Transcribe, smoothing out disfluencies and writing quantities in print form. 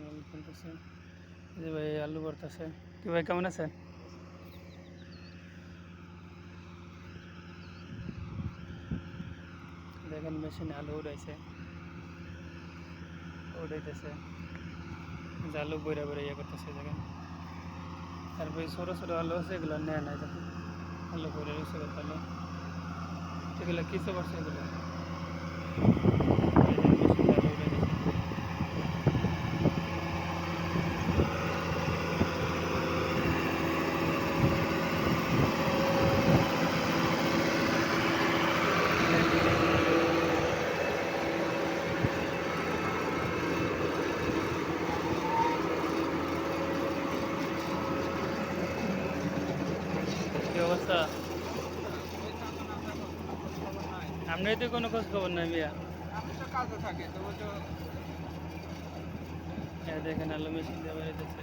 আলু ফেলতেছে, যে ভাই আলু ভরতেছে। কি ভাই কেমন আছেন? দেখেন মেশিনে আলু উড়াইতেছে, আলু বইরা বইরা ইয়ে করতেছে দেখেন। তারপরে ছোটো ছোটো আলু আছে, এগুলো নেয় নাই দেখেন, আলু বইরা রয়েছে কত আলু, এগুলো কিছু করছে এগুলো। মেশিনে আলু উড়াইতেছে। কি অবস্থা? আপনার তো কোনো খোঁজ খবর নাই মিয়া। আমি তো কাজে থাকি তো ওই তো দেখেন আলু মেশিন দিয়ে বেরোতেছে।